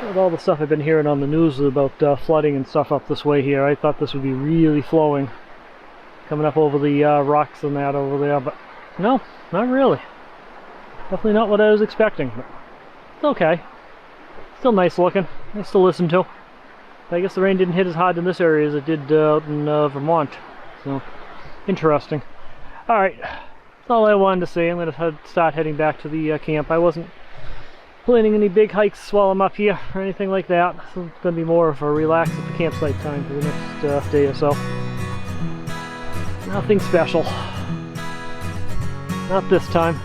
With all the stuff I've been hearing on the news about flooding and stuff up this way here, I thought this would be really flowing, coming up over the rocks and that over there, but no, not really. Definitely not what I was expecting, but it's okay. Still nice looking, nice to listen to. I guess the rain didn't hit as hard in this area as it did out in Vermont, so interesting. Alright, that's all I wanted to say. I'm going to start heading back to the camp. I wasn't planning any big hikes while I'm up here or anything like that, so it's going to be more of a relax at the campsite time for the next day or so. Nothing special. Not this time.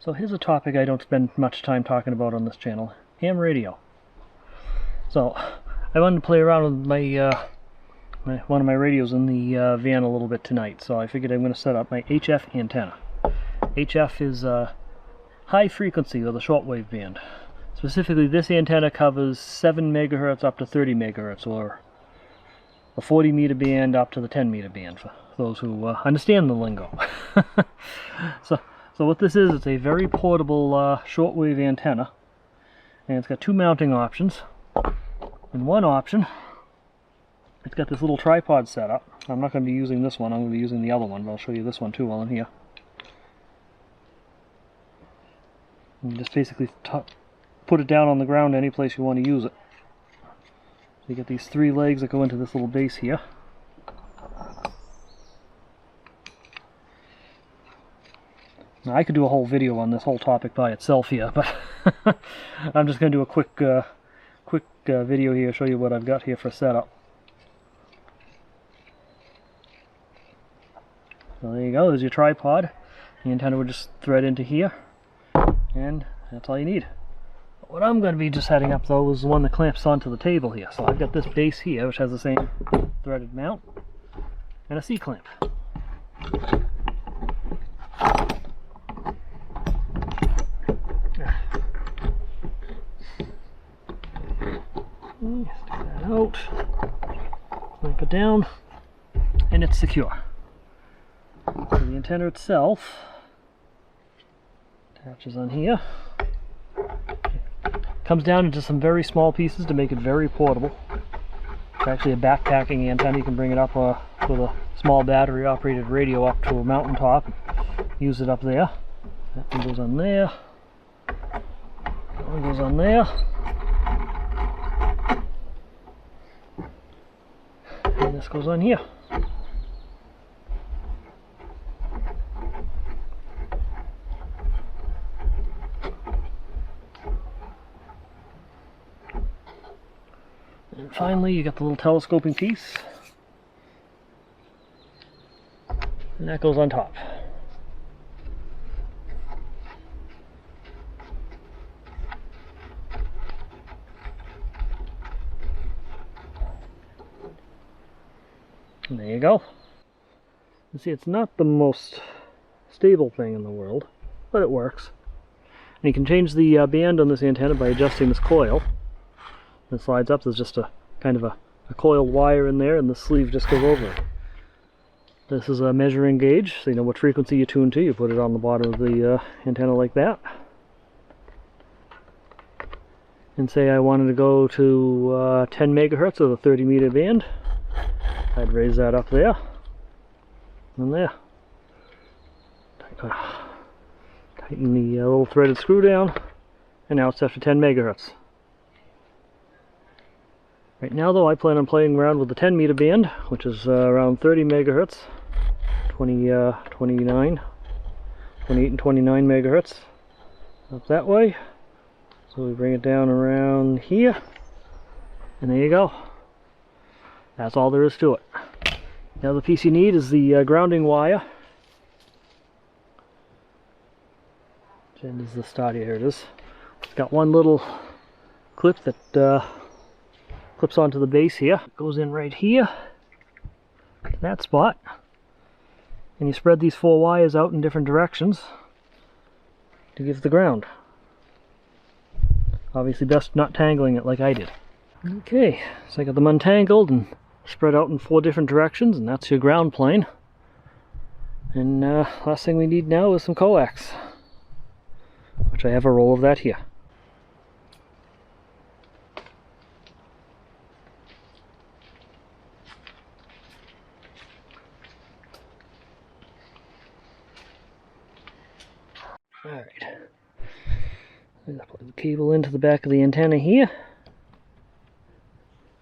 So here's a topic I don't spend much time talking about on this channel, ham radio. So I wanted to play around with my one of my radios in the van a little bit tonight, so I figured I'm going to set up my HF antenna. HF is high frequency with a shortwave band. Specifically, this antenna covers 7 megahertz up to 30 megahertz, or a 40 meter band up to the 10 meter band for those who understand the lingo. So what this is, it's a very portable shortwave antenna, and it's got two mounting options. In one option, it's got this little tripod setup. I'm not going to be using this one, I'm going to be using the other one, but I'll show you this one too while I'm here. And you just basically put it down on the ground any place you want to use it. So you get these 3 legs that go into this little base here. Now, I could do a whole video on this whole topic by itself here, but I'm just going to do a quick video here, show you what I've got here for setup. So there you go, there's your tripod. The antenna would just thread into here, and that's all you need. What I'm going to be just setting up though is the one that clamps onto the table here. So I've got this base here, which has the same threaded mount, and a C-clamp. Stick that out, clamp it down, and it's secure. So the antenna itself attaches on here. Comes down into some very small pieces to make it very portable. It's actually a backpacking antenna. You can bring it up with a small battery operated radio up to a mountaintop and use it up there. That one goes on there. That one goes on there. And this goes on here. And finally, you got the little telescoping piece, and that goes on top. And there you go. You see, it's not the most stable thing in the world, but it works. And you can change the band on this antenna by adjusting this coil. It slides up. There's just a kind of a coiled wire in there, and the sleeve just goes over it. This is a measuring gauge, so you know what frequency you tune to. You put it on the bottom of the antenna like that. And say I wanted to go to 10 megahertz of the 30 meter band. I'd raise that up there and there. Tighten the little threaded screw down, and now it's set for 10 megahertz. Right now though, I plan on playing around with the 10 meter band, which is around 30 megahertz, 28 and 29 megahertz, up that way. So we bring it down around here, and there you go. That's all there is to it. The other piece you need is the grounding wire. And is the start here. It is. It's got one little clip that clips onto the base here. It goes in right here, to that spot. And you spread these 4 wires out in different directions to give the ground. Obviously best not tangling it like I did. Okay, so I got them untangled and spread out in 4 different directions, and that's your ground plane. And last thing we need now is some coax, which I have a roll of that here. Alright, I'm going to plug the cable into the back of the antenna here.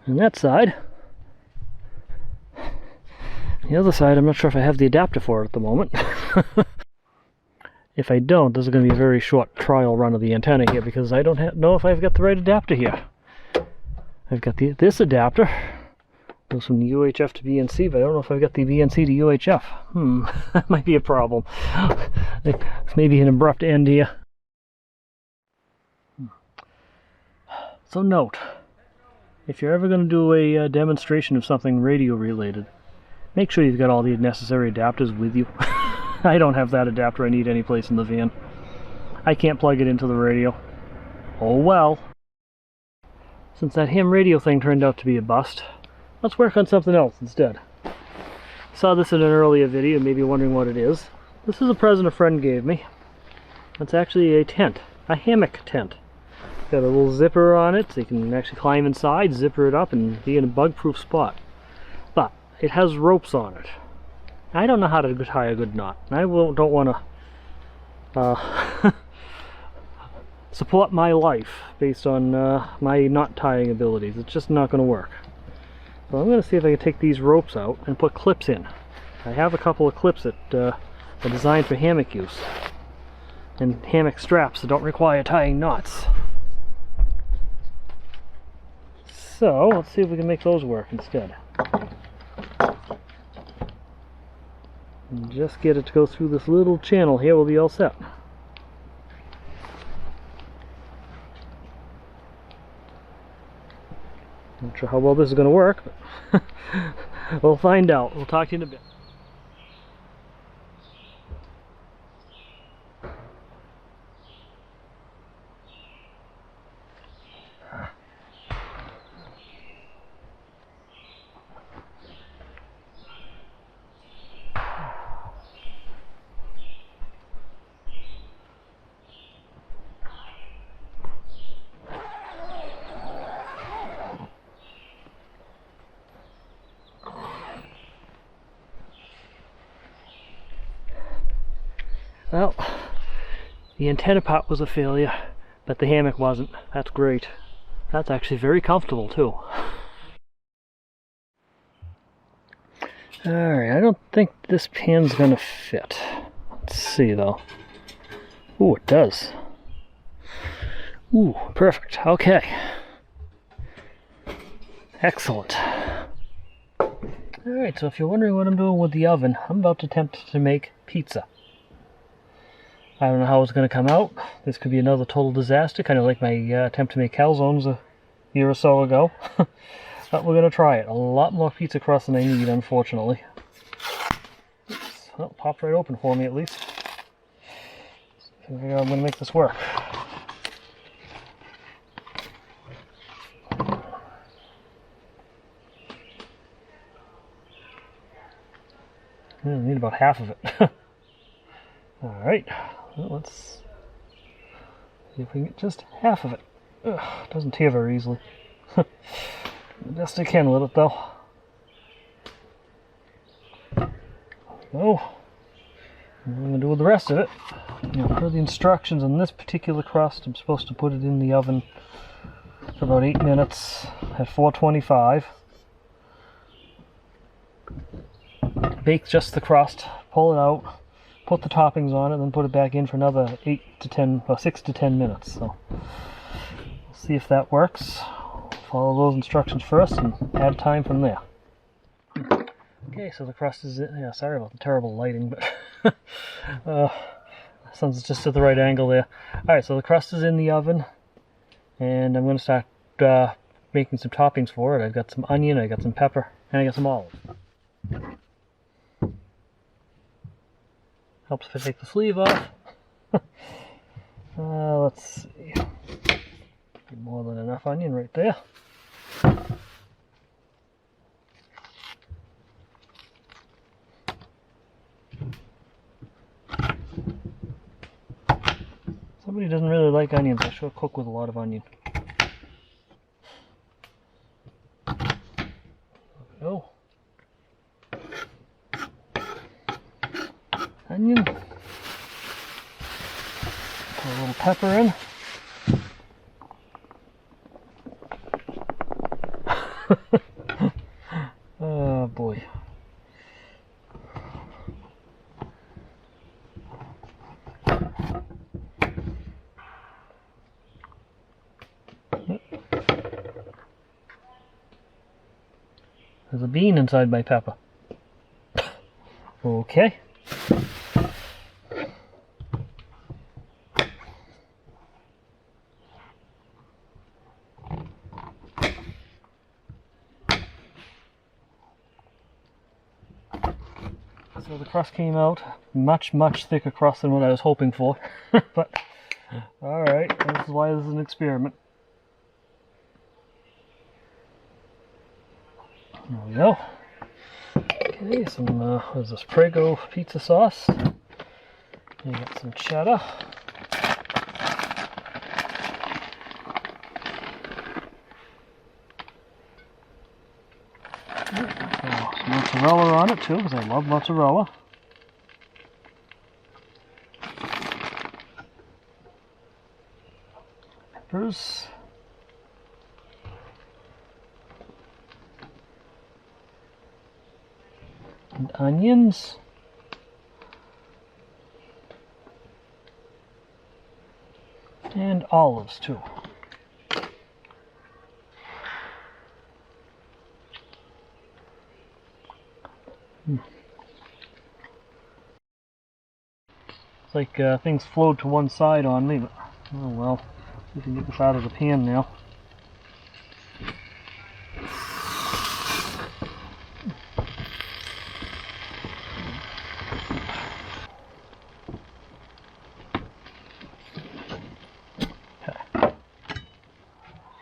On that side. The other side, I'm not sure if I have the adapter for it at the moment. If I don't, this is going to be a very short trial run of the antenna here, because I don't know if I've got the right adapter here. I've got this adapter. Goes from the UHF to BNC, but I don't know if I've got the BNC to UHF. That might be a problem. It's maybe an abrupt end here. So note, if you're ever going to do a demonstration of something radio related, make sure you've got all the necessary adapters with you. I don't have that adapter I need any place in the van. I can't plug it into the radio. Oh well. Since that ham radio thing turned out to be a bust, let's work on something else instead. Saw this in an earlier video, maybe wondering what it is. This is a present a friend gave me. It's actually a tent, a hammock tent. Got a little zipper on it, so you can actually climb inside, zipper it up, and be in a bug-proof spot. But it has ropes on it. I don't know how to tie a good knot, and I don't want to support my life based on my knot tying abilities. It's just not going to work. So I'm going to see if I can take these ropes out and put clips in. I have a couple of clips that are designed for hammock use, and hammock straps that don't require tying knots. So let's see if we can make those work instead. And just get it to go through this little channel here, we'll be all set. Not sure how well this is going to work, but we'll find out. We'll talk to you in a bit. Well, the antenna part was a failure, but the hammock wasn't. That's great. That's actually very comfortable too. Alright, I don't think this pan's gonna fit. Let's see though. Ooh, it does. Ooh, perfect. Okay. Excellent. Alright, so if you're wondering what I'm doing with the oven, I'm about to attempt to make pizza. I don't know how it's going to come out. This could be another total disaster, kind of like my attempt to make calzones a year or so ago. But we're going to try it. A lot more pizza crust than I need, unfortunately. Oops. Well, popped right open for me at least. So I'm going to make this work. I need about half of it. Alright. Well, let's see if we can get just half of it. Ugh, doesn't tear very easily. The best I can with it, though. There we go. What I'm going to do with the rest of it Now, per the instructions on this particular crust, I'm supposed to put it in the oven for about 8 minutes at 425. Bake just the crust, pull it out, put the toppings on it, then put it back in for another 6 to 10 minutes. So we'll see if that works. Follow those instructions first and add time from there. Okay, so the crust is in. Yeah, sorry about the terrible lighting, but sun's just at the right angle there. Alright, so the crust is in the oven, and I'm going to start making some toppings for it. I've got some onion, I got some pepper, and I got some olives. Helps if I take the sleeve off. Let's see. More than enough onion right there. Somebody doesn't really like onions. I should cook with a lot of onion. Oh. Onion. Put a little pepper in. Oh boy. There's a bean inside my pepper. Okay. So the crust came out much thicker crust than what I was hoping for. But alright, this is why this is an experiment. There we go. Okay, some what is this, Prego pizza sauce. You got some cheddar. Some mozzarella on it too, because I love mozzarella. Peppers. And onions. And olives too. It's like things flowed to one side on me, but oh well. We can get this out of the pan now. Okay.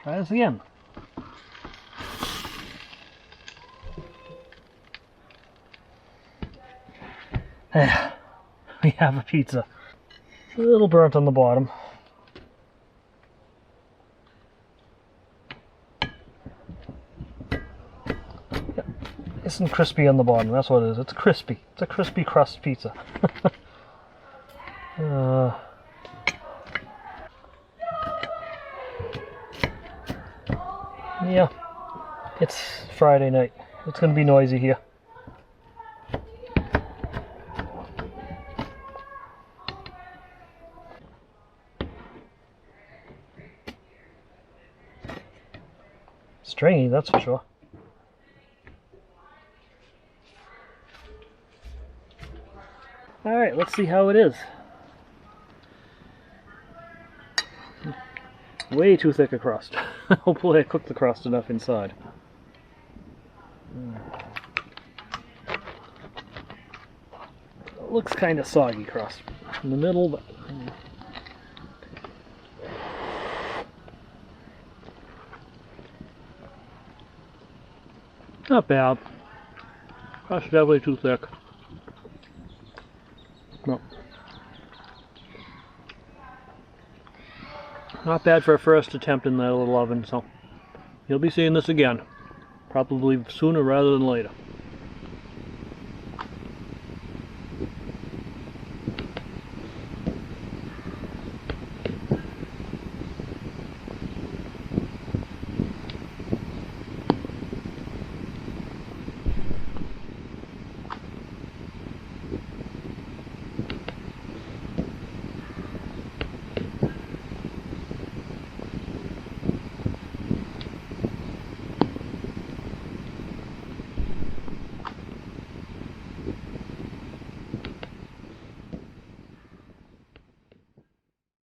Try this again. There. We have a pizza. A little burnt on the bottom. Nice and crispy on the bottom, that's what it is. It's crispy. It's a crispy crust pizza. Yeah, it's Friday night. It's going to be noisy here. Stringy, that's for sure. Alright, let's see how it is. Way too thick a crust. Hopefully I cooked the crust enough inside. It looks kind of soggy crust in the middle, but not bad. Crust definitely too thick. No. Not bad for a first attempt in that little oven, so you'll be seeing this again. Probably sooner rather than later.